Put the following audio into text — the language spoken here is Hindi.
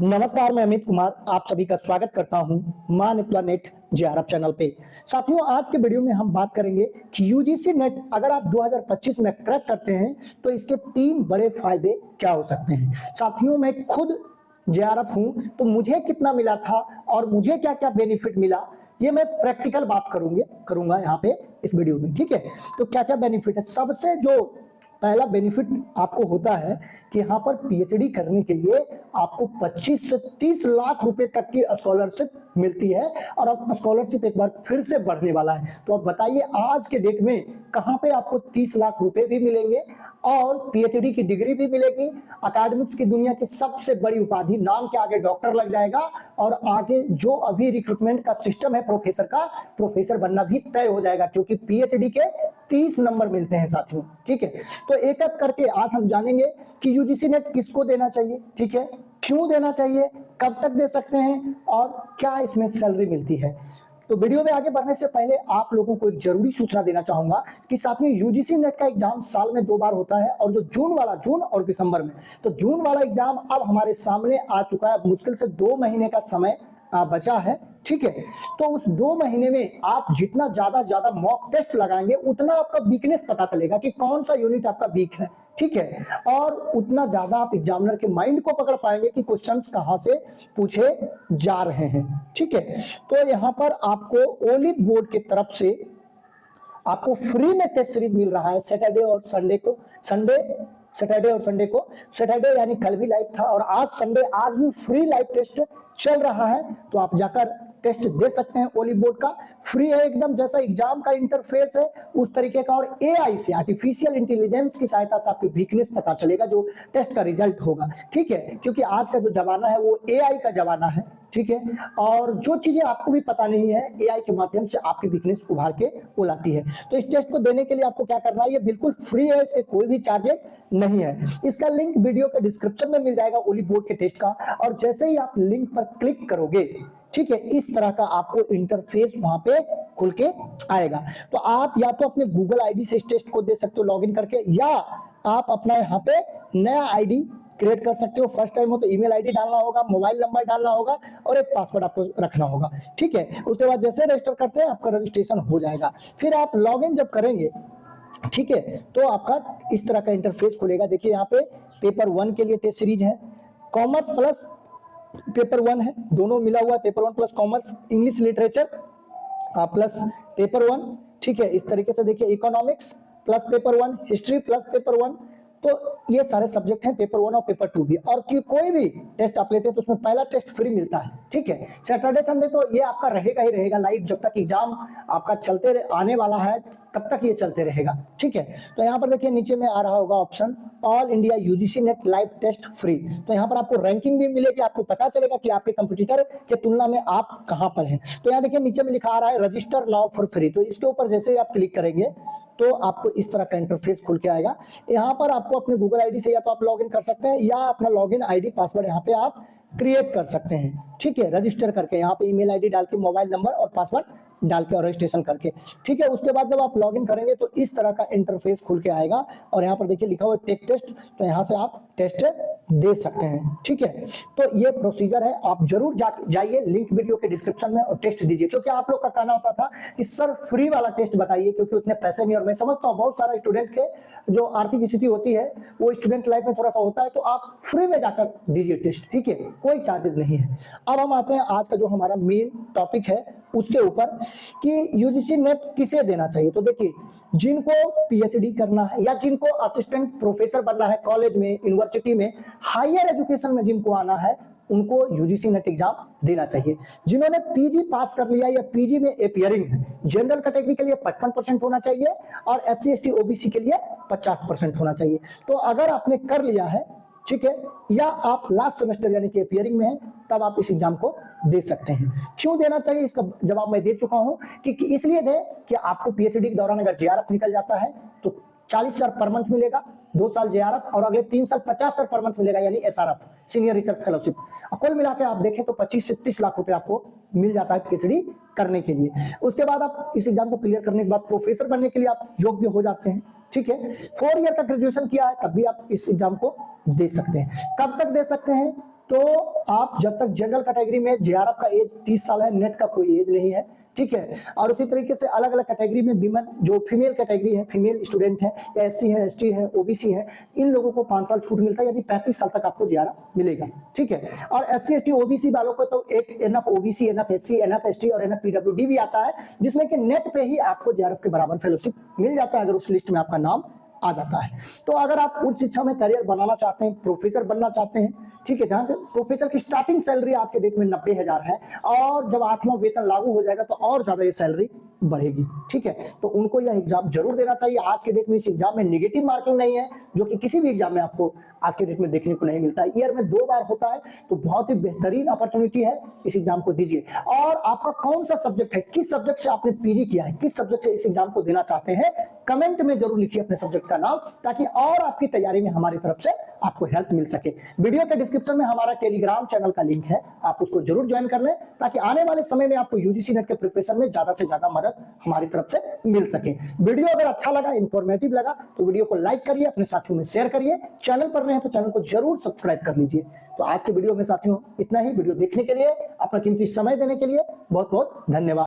नमस्कार, मैं अमित कुमार आप सभी का स्वागत करता हूं मानिपुला नेट जेआरएफ चैनल पे। साथियों, आज के वीडियो में हम बात करेंगे कि यूजीसी नेट अगर आप 2025 में क्रैक करते हैं तो इसके 3 बड़े फायदे क्या हो सकते हैं। साथियों, मैं खुद जेआरएफ हूं तो मुझे कितना मिला था और मुझे क्या क्या बेनिफिट मिला, ये मैं प्रैक्टिकल बात करूंगा यहाँ पे इस वीडियो में। ठीक है, तो क्या क्या बेनिफिट है। सबसे जो पहला बेनिफिट आपको होता है कि यहाँ पर पीएचडी करने के लिए आपको 25 से 30 लाख रुपए तक की स्कॉलरशिप मिलती है और अब स्कॉलरशिप एक बार फिर से बढ़ने वाला है। तो अब बताइए आज के डेट में कहाँ पे आपको 30 लाख रुपए भी मिलेंगे और पीएचडी की डिग्री भी मिलेगी। अकेडमिक्स की दुनिया की सबसे बड़ी उपाधि, नाम के आगे डॉक्टर लग जाएगा और आगे जो अभी रिक्रूटमेंट का सिस्टम है प्रोफेसर का, प्रोफेसर बनना भी तय हो जाएगा क्योंकि पीएचडी के 30 नंबर मिलते हैं साथियों। ठीक है, तो एक एक करके आज हम जानेंगे कि यूजीसी नेट किसको देना चाहिए, ठीक है, क्यों देना चाहिए, कब तक दे सकते हैं और क्या इसमें सैलरी मिलती है। तो वीडियो में आगे बढ़ने से पहले आप लोगों को एक जरूरी सूचना देना चाहूंगा कि साथियों यूजीसी नेट का एग्जाम साल में 2 बार होता है और जो जून और दिसंबर में, तो जून वाला एग्जाम अब हमारे सामने आ चुका है। मुश्किल से 2 महीने का समय बचा है। ठीक है, तो उस 2 महीने में आप जितना ज्यादा मॉक टेस्ट लगाएंगे उतना आपका वीकनेस पता चलेगा कि कौन सा यूनिट आपका वीक है। ठीक है, और उतना ज्यादा आप एग्जामिनर के माइंड को पकड़ पाएंगे कि क्वेश्चंस कहां से पूछे जा रहे हैं। ठीक है, तो यहां पर आपको ओलिव बोर्ड की तरफ से आपको फ्री में टेस्ट सीरीज मिल रहा है सैटरडे और संडे को। सैटरडे यानी कल भी लाइव था और आज संडे, आज भी फ्री लाइव टेस्ट चल रहा है। तो आप जाकर टेस्ट दे सकते हैं। ओलिव बोर्ड का फ्री है एकदम, जैसा एग्जाम का इंटरफेस है उस तरीके का, और एआई से, आर्टिफिशियल इंटेलिजेंस की सहायता से आपकी वीकनेस पता चलेगा जो टेस्ट का रिजल्ट होगा। ठीक है, क्योंकि आज का जो जमाना है वो एआई का जमाना है। ठीक है, और जो चीजें आपको भी पता नहीं है एआई के माध्यम से आपकी वीकनेस उभार के वो लाती है। तो इस टेस्ट को देने के लिए आपको क्या करना है, ये बिल्कुल फ्री है, इसके कोई भी चार्जेस नहीं है। इसका लिंक वीडियो के डिस्क्रिप्शन में मिल जाएगा ओलिव बोर्ड के टेस्ट का, और जैसे ही आप लिंक पर क्लिक करोगे, ठीक है, इस तरह का आपको इंटरफेस वहां पे खुल के आएगा। तो आप या तो अपने गूगल आईडी से इस टेस्ट को दे सकते हो लॉगिन करके, या आप अपना यहाँ पे नया आईडी क्रिएट कर सकते हो। फर्स्ट टाइम हो तो ईमेल आईडी डालना होगा, मोबाइल नंबर डालना होगा और एक पासवर्ड आपको रखना होगा। ठीक है, उसके बाद जैसे रजिस्टर करते हैं आपका रजिस्ट्रेशन हो जाएगा। फिर आप लॉगिन जब करेंगे, ठीक है, तो आपका इस तरह का इंटरफेस खुलेगा। देखिए यहाँ पे पेपर 1 के लिए टेस्ट सीरीज है, कॉमर्स प्लस पेपर 1 है, दोनों मिला हुआ है, paper 1 plus commerce, English literature plus paper 1। ठीक है, इस तरीके से देखिए, economics plus paper 1, history plus paper 1। तो ये सारे सब्जेक्ट हैं, पेपर 1 और पेपर 2 भी। और कोई भी टेस्ट आप लेते हैं तो उसमें पहला टेस्ट फ्री मिलता है। ठीक है, सैटरडे संडे तो ये आपका रहेगा ही रहेगा लाइव, जब तक एग्जाम आपका चलते आने वाला है तब तक ये चलते रहेगा। ठीक है, तो यहाँ पर देखिए नीचे में आ रहा होगा option all India UGC NET live test free. तो यहाँ पर आपको रैंकिंग भी मिलेगी, आपको पता चलेगा कि आपके कंपटीटर के तुलना में आप कहाँ पर हैं। तो यहाँ देखिए नीचे में लिखा आ रहा है रजिस्टर नाउ फॉर फ्री। तो इसके ऊपर जैसे ही आप क्लिक करेंगे तो आपको इस तरह का इंटरफेस खुल के आएगा। यहाँ पर आपको अपने गूगल आईडी से या तो आप लॉगिन कर सकते हैं या अपना लॉगिन आईडी पासवर्ड यहाँ पे आप क्रिएट कर सकते हैं। ठीक है, रजिस्टर करके यहाँ पे ईमेल आईडी डाल के, मोबाइल नंबर और पासवर्ड डाल के और रजिस्ट्रेशन करके। ठीक है, उसके बाद जब आप लॉगिन करेंगे तो इस तरह का इंटरफेस खुल के आएगा और यहाँ पर देखिए लिखा हुआ है टेक टेस्ट, तो यहाँ से आप टेस्ट दे सकते हैं। ठीक है, तो ये प्रोसीजर है, आप जरूर जाइए लिंक वीडियो के डिस्क्रिप्शन में और टेस्ट दीजिए। क्योंकि आप लोग का कहना होता था कि सर फ्री वाला टेस्ट बताइए क्योंकि उतने पैसे नहीं, और मैं समझता हूँ बहुत सारा स्टूडेंट के जो आर्थिक स्थिति होती है वो स्टूडेंट लाइफ में थोड़ा सा होता है, तो आप फ्री में जाकर दीजिए टेस्ट। ठीक है, कोई चार्जेस नहीं है। अब हम आते हैं आज का जो हमारा मेन टॉपिक है उसके ऊपर कि यूजीसी नेट किसे देना चाहिए। तो देखिए, जिनको पीएचडी करना है या जिनको असिस्टेंट प्रोफेसर बनना है कॉलेज में, यूनिवर्सिटी में, हायर एजुकेशन में जिनको आना है उनको यूजीसी नेट एग्जाम देना चाहिए। जिन्होंने पीजी पास कर लिया या पीजी में अपीयरिंग है, जनरल कैटेगरी के लिए 55% होना चाहिए और एससी एसटी ओबीसी के लिए 50% होना चाहिए। तो अगर आपने कर लिया है, ठीक है, या आप लास्ट सेमेस्टर यानी कि अपीयरिंग में हैं, तब आप इस एग्जाम को दे सकते हैं। क्यों देना चाहिए इसका जवाब मैं दे चुका हूं कि इसलिए दे कि आपको पीएचडी के दौरान अगर जेआरएफ निकल जाता है तो 40,000 पर मंथ मिलेगा, 2 साल जेआरएफ और अगले 3 साल 50,000 पर मंथ मिलेगा यानी एसआरएफ, सीनियर रिसर्च फेलोशिप। कुल मिला के आप देखें तो 25 से 30 लाख रुपए आपको मिल जाता है पीएचडी करने के लिए। उसके बाद आप इस एग्जाम को क्लियर करने के बाद प्रोफेसर बनने के लिए आप योग्य हो जाते हैं। ठीक है, 4 ईयर का ग्रेजुएशन किया है तब भी आप इस एग्जाम को दे सकते हैं। कब तक दे सकते हैं, तो आप जब तक जनरल कैटेगरी में जेआरएफ का एज 30 साल है, नेट का कोई एज नहीं है, ठीक है। और उसी तरीके से अलग अलग कैटेगरी में विमेन जो फीमेल कैटेगरी है, फीमेल स्टूडेंट है, या एससी है, एसटी है, ओबीसी है, इन लोगों को 5 साल छूट मिलता है, यानी 35 साल तक आपको जेआरएफ मिलेगा, ठीक है। और एससी एसटी ओबीसी वालों को तो एक NF OBC, NF SC, NF ST और एनएफ पीडब्ल्यूडी भी आता है, जिसमें कि नेट पे ही आपको जेआरएफ के बराबर फेलोशिप मिल जाता है अगर उस लिस्ट में आपका नाम आ जाता है। तो अगर आप उच्च शिक्षा में करियर बनाना चाहते हैं, प्रोफेसर बनना चाहते हैं, ठीक है, जहां प्रोफेसर की स्टार्टिंग सैलरी आज के डेट में 90,000 है, और जब 8वां वेतन लागू हो जाएगा तो और ज्यादा ये सैलरी बढ़ेगी, ठीक है। तो उनको यह एग्जाम जरूर देना चाहिए। आज के डेट में इस एग्जाम में नेगेटिव मार्किंग नहीं है, जो कि किसी भी एग्जाम में आपको आज के डेट में देखने को नहीं मिलता है। ईयर में 2 बार होता है, तो बहुत ही बेहतरीन अपॉर्चुनिटी है, इस एग्जाम को दीजिए। और आपका कौन सा सब्जेक्ट है, किस सब्जेक्ट से आपने पीजी किया है, किस सब्जेक्ट से इस एग्जाम को देना चाहते हैं, कमेंट में जरूर लिखिए अपने सब्जेक्ट का नाम, ताकि और आपकी तैयारी में हमारी तरफ से आपको हेल्प मिल सके। वीडियो के डिस्क्रिप्शन में हमारा टेलीग्राम चैनल का लिंक है, आप उसको जरूर ज्वाइन कर लें, ताकि आने वाले समय में आपको यूजीसी नेट के प्रिपरेशन में ज्यादा से ज्यादा मदद हमारी तरफ से मिल सके। वीडियो अगर अच्छा लगा, इंफॉर्मेटिव लगा, तो वीडियो को लाइक करिए, अपने साथियों में शेयर करिए, चैनल पर रहे हैं तो चैनल को जरूर सब्सक्राइब कर लीजिए। तो आज के वीडियो में साथियों इतना ही। वीडियो देखने के लिए, अपना कीमती समय देने के लिए बहुत बहुत धन्यवाद।